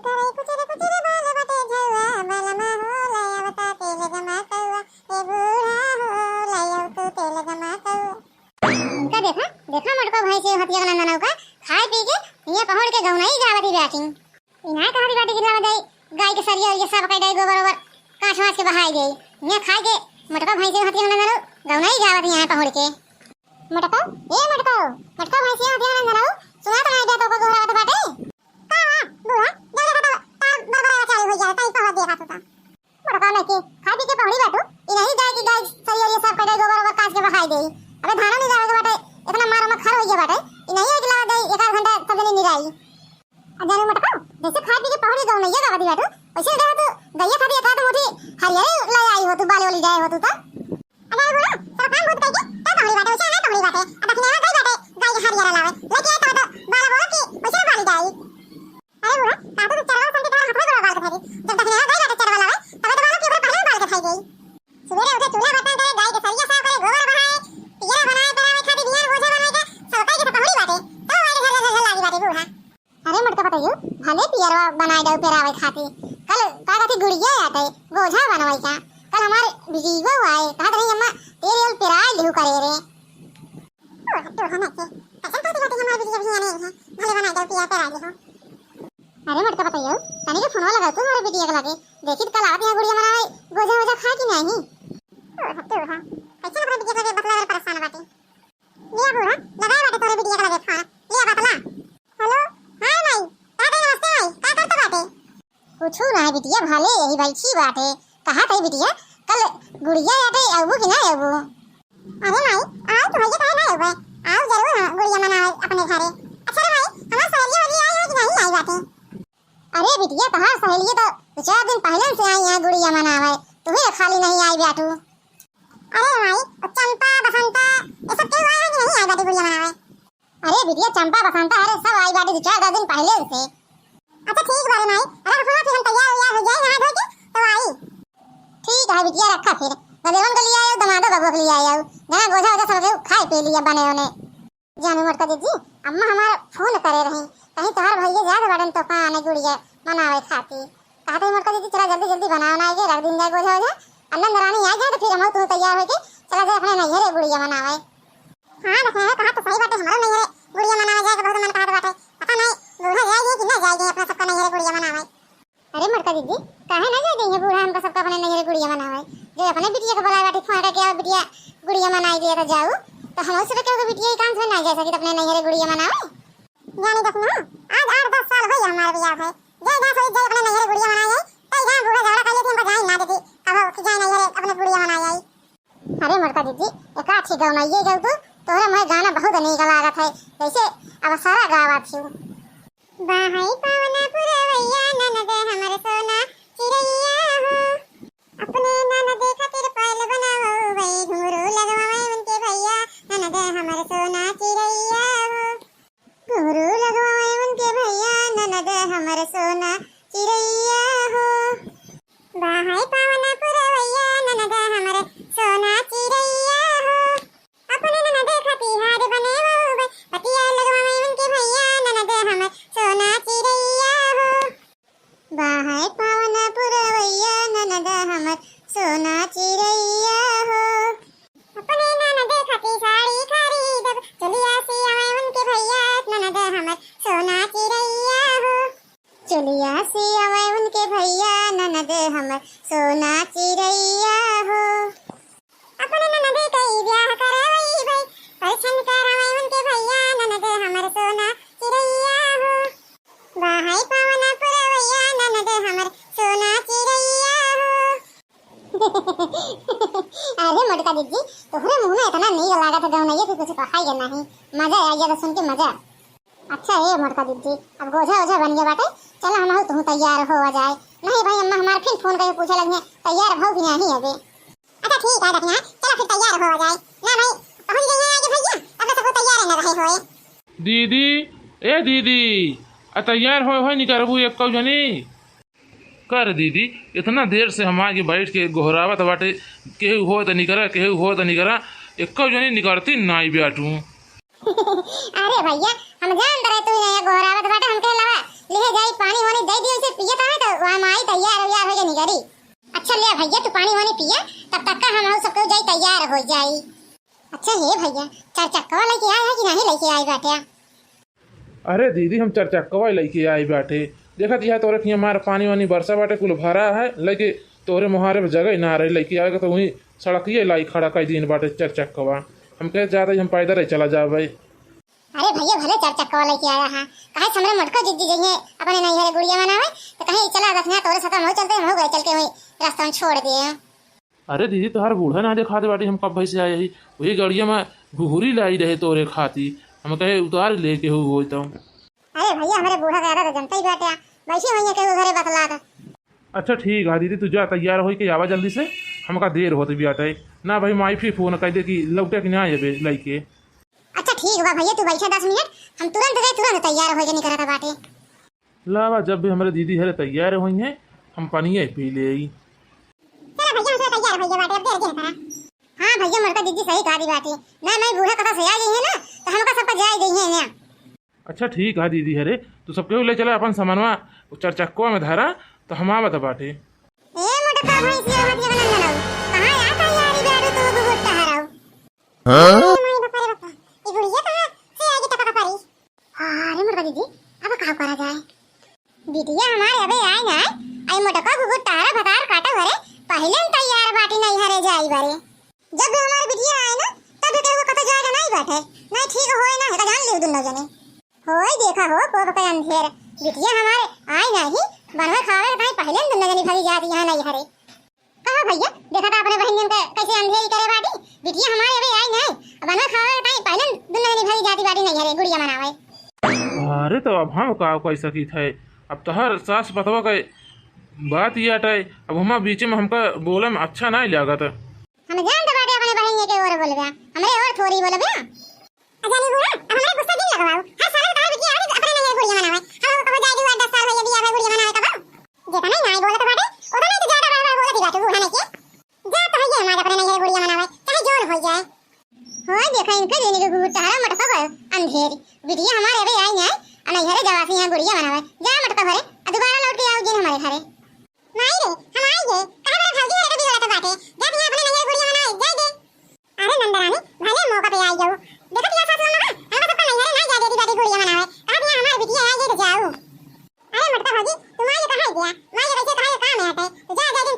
करे कुचरे कुचरे बाल बटे झौआ बालमा हो लायावता तेल गमा कौआ ए बूढ़ा हो लायाव तू तेल गमा कौआ। इनका देखा देखा मटका भाई से हथिया का नंदन का खाए पी के ये पहाड़ के गौनाई गावती बैटिंग इना कहारी बाटी गिरला में दई गाय के सरिया ये सब कई दई गोबर ओबर काट मास के बहाई गई ये खाए के मटका भाई से हथिया का नंदन गौनाई गावती यहां पहाड़ के मटका ए मटका मटका भाई से हथिया का नंदन सुना तो नहीं दे तो गोहरावत बाटे का बुआ जरे का तार बरबरा चालू हो जाता ई पहाड़ देखा तो मटका नहीं के खाए पी के पहाड़ी बाटू ई नहीं गाय की गाय सरिया ये सब कई दई गोबर ओबर काट के बहाई गई अबे धाना नहीं जावे के बाटे इतना मार में खर हो गया बाटे ई नहीं अगला दई एक आध घंटा सब जने निराई अजाने मटका जैसे खा पी के पहाड़ी गाँव नहीं गावती बाटू वैसे रह तू गैया खाती एका तो मोटी हरियर ले आई हो तू बाले वाली जाए हो तू ता अरे बोला सब काम बहुत कई के ता पहाड़ी बाटे वैसे ना पहाड़ी बाटे अब किनारा गई बाटे गाय के हरियर लावे लेके आई तो बाला बोला कि वैसे बाली जाई अरे बोला ता तो चरवा संते का हफड़ा बड़ा बाल के खाई जब तक किनारा गई बाटे चरवा लावे तब तो बाला के ऊपर पहले बाल के खाई गई सवेरे उठे चूल्हा बर्तन करे गाय के सरिया साफ करे गोबर बहाए पियरा बनाए पेरावे खाती बियार बोझा बनाए के सब कई के पहाड़ी बाटे तो वाले घर लागी बाटे बूढ़ा अरे मटका बताइयो भले पियरवा बनाए दो पेरावे खाती कल कागती गुड़िया आते बोझा बनवाई का कल हमारे बिजीवा आए कहा रही अम्मा तेरे ओल पेराए लिहु करे रे तो हम के पसंद तो बात हमारे बिजीवा भी आने है भले बनाए दो पिया पेराए लिहु अरे मटका बताइयो तनी के फोनवा लगा तू हमारे बिटिया के लगे देखी कल आती है गुड़िया बनाए बोझा बोझा खा कि नहीं तो हां ऐसा हमारे बिटिया के बतला परेशान बाटे लिया बूढ़ा लगाए बाटे तोरे बिटिया के लगे फोन लिया बतला हेलो हाय माई का नमस्ते माई का करत बाटे पूछू ना बिटिया भाले यही बैठी बाटे कहा थे बिटिया कल गुड़िया आटे आबू कि ना आबू अरे माई आओ तो भैया काहे ना आबे आओ जरूर गुड़िया मनावे अपने घरे अच्छा रे भाई हमार सहेली वाली आई है कि नहीं आई बाटे अरे बिटिया तहार सहेली तो 4 दिन पहले से आई है गुड़िया मनावे तुम्हें खाली नहीं आई बाटू अरे माई चंपा बसंता ये सब क्यों आए कि नहीं आई बाटे गुड़िया मनावे अरे बिटिया चंपा बसंता अरे सब आई बाटे 4 दिन पहले से अच्छा ठीक बारे माई अगर हुआ कि हम तैयार हो जाए नहा धो के तो आई ठीक है बिटिया रखा फिर गदेवन के लिए आयो दमादो बाबू के लिए आयो ना गोझा गोझा सब खाए पी लिया बने होने जानू मटका दीदी अम्मा हमारा फोन करे रही कहीं तोहर भैया ज्यादा बड़न तो आने गुड़िया मनावे खाती कहते मटका दीदी चला जल्दी जल्दी बनाना है रख दिन जाए गोझा गोझा अन्ना रानी आ जाए तो फिर हम तू तैयार होके चला जाए अपने नैहरे गुड़िया मनावे हां देखा है कहा तो सही बात है हमारा नैहरे गुड़िया मनावे जाए बहुत मन कहा बात है पता नहीं बूढ़ा जाएगी कि ना जाएगी अपना सबका नैहरे गुड़िया मनावे अरे मटका दीदी काहे ना जाएगी बूढ़ा हमका सबका अपने नैहरे गुड़िया मनावे जो अपने बिटिया को बुलाए बाटी फोन करके बिटिया गुड़िया मनाई दिए तो जाओ तो हम उससे के बिटिया काम से ना जा सके अपने नैहरे गुड़िया मनावे जानी दस ना आज 8-10 साल हो गए हमारे बियाह है जय ना सोई जय अपने नैहरे गुड़िया मनाई जाए तो यहां बूढ़ा झगड़ा कर लेते हम बजाई ना देती कहो कि जाए नैहरे अपने गुड़िया मनाई जाए अरे मटका दीदी एक अच्छी गौनाइए गौ तोहरा मैं गाना बहुत नीक लागत है जैसे अब सारा गावत छी बाहई पावना पुरवैया ननद हमर सोना चिरैया हो अपने ननद खातिर पायल बनावो वही घुंघरू लगवावे उनके भैया ननद हमर सोना चिरैया हो घुंघरू लगवावे उनके भैया ननद हमर सोना चिरैया हो बाहई पावना पुरवैया ननद हमर सोना चिरैया हो अपने ननद खातिर हार बनेवो पतिया लगवावे उनके भैया ननद हमर सोना चिरैया हो बाहर पावना पुरवैया ननद हमर सोना चिरैया हो अपने ननद खातिर साड़ी खरीदब चलिया सियावे उनके भैया ननद हमर सोना चिरैया हो चलिया सियावे उनके भैया ननद हमर सोना चिरैया हो अपने ननद कई ब्याह करावई भाई परिछन करावे उनके भैया ननद हमर सोना चिरैया हो बाहई पावना पुरवैया ननद हमर सोना चिरैया हो अरे मटका दीदी तोहरे मुंह में इतना नहीं लागत है गौनाइए तो कुछ कहाई नहीं मजा आ गया सुन के मजा अच्छा है मटका दीदी अब गोझा ओझा बन गया बाटे चल हम तू तैयार हो जाए नहीं भाई अम्मा हमार फिर फोन करके पूछे लगे तैयार हो कि नहीं अबे अच्छा ठीक है रखना चलो फिर तैयार हो जाए ना भाई पहुंच गए आगे भैया अब सब तैयार न रहे होए दीदी ए दीदी तैयार हो नहीं करबू एक कौ जनी कर दीदी इतना देर से हम आगे बैठ के गोहरावत बाटे केहू हो तो नहीं करा केहू हो तो नहीं करा एक कौ जनी निकलती नाई बैठू अरे भैया हम जान रहे तू यहाँ गोहरावत बाटे हमके लगा ले जाई पानी वानी दे दियो से जरी। अच्छा ले भैया तू पानी वानी पिया, तब तक का हम सबको जाई तैयार हो जाई। अच्छा हे भैया चार चक्का लेके आए है कि नहीं लेके आए बाटे? अरे दीदी हम चार चक्कवा लेके आई बाटे। देखत यह तोरे कि हमार पानी वानी बरसा बाटे कुल भरा है, लेके तोरे मुहारे में जगह ना रही लेके आएगा तो वहीं सड़किए लाई खड़ा कर दिन बाटे चार चक्कवा। हम कहे ज्यादा हम पैदल ही चला जावे। अरे भैया भले चार चक्का लेके आया हां, काहे हमरे मटको जिद्दी जइए अपने नहीं है गुड़िया मनावे तो कहीं चला दसना तोरे साथ हम चलते हम हो गए चल के वहीं रास्ता में छोड़ दिए। अरे दीदी तोहार बूढ़ा ना देखा दे बाटी हम कब से आए ही वही गाड़िया में घुघुरी लाई रहे तोरे खाती। हम कहे उतार लेके हो तो। अरे भैया हमारे बूढ़ा का तो जनता ही बैठे वैसे वहीं के घरे बतला दे। अच्छा ठीक है दीदी तू जा तैयार हो के आवा जल्दी से, हमका देर होती भी आटे ना भाई माइफी फोन कह दे कि लौटे कि ना आए लैके। अच्छा ठीक बा भैया तू बैठा 10 मिनट, हम तुरंत गए तुरंत तैयार हो जाने करता बाटे। लावा जब भी हमारे दीदी हरे तैयार हुई हैं हम पानी पी ले। चलो भैया हम तैयार हो गए बाटे, अब देर के करा। हां भैया मरका दीदी सही कहा दी बाटे ना, मैं बूढ़ा कथा से आ गई है ना तो हमका सबका जाए गई है ना। अच्छा ठीक है दीदी हरे तू सबके ले चला अपन सामानवा चार चक्कवा में धारा तो हम आवत बाटे। ए मोटा भाई से मत जगह ना लाओ कहां आता यारी गाड़ू तू गुगुट्टा हराओ। हां माय बापा रे बापा ये गुड़िया कहां से आगे टपका पारी। अरे मोटा दीदी अब का करा जाए? बिटिया हमारे अबे आए ना आई मोटा का गुगुट्टा हरा भतार काटा भरे पहले तैयार बाटी नहीं हरे जाई बारे। जब भी हमारी बिटिया आए ना तब के वो कत जाएगा नहीं बैठे नहीं ठीक होए ना है जान ले दुनो जने होय देखा हो को के अंधेर बिटिया हमारे आए नहीं बनवा खावे नहीं पहले दुनो जने भरी जाती यहां नहीं हरे। कहा भैया देखा था अपने बहन के कैसे अंधेरी करे बाटी बिटिया हमारे अबे आए नहीं बनवा खावे नहीं पहले दुनो जने भरी जाती बाटी नहीं हरे गुड़िया मनावे। अरे तो अब हम का कैसा की थे अब तो हर सास पतवा के बात ये अटे अब हम बीच में हमका बोले में अच्छा नहीं लागत। हम जान दे बाटे अपने बहन के और बोलबे हमरे और थोड़ी बोलबे। अजानी बुआ अब हमारे गुस्सा दिन लगाओ हर साल कहा बिटिया आगे अपने नहीं गुड़िया मनावे हम कब जाए हुआ 10 साल हो गया बिया गुड़िया मनावे कब जेता नहीं बोलत बाटे ओदा नहीं तो ज्यादा बार बोलत बाटे बुआ नहीं के जा तो है हमारे अपने नहीं गुड़िया मनावे चाहे जोर हो जाए। हो देखा इनके देने के गुट्टा है मटका कर अंधेर बिटिया हमारे अबे आई नहीं नहीं हरे जवासी यहां गुड़िया मनावे जा मटका भरे दोबारा लौट के आओ जिन हमारे घरे नहीं रे हम आएंगे कहां मेरे भौजी रे कभी बोलत बाटे जब यहां अपने नहीं गुड़िया मनावे जाए दे। अरे नंदरानी भले मौका पे आई जाओ देखो क्या साथ लगा हम सबका नहीं हरे नहीं जा देती बाटी गुड़िया मनावे कहां दिया हमारी बिटिया आई जे जाओ। अरे मटका भौजी तुम आए कहां गया मैं वैसे कहां काम है तो जा जा दिन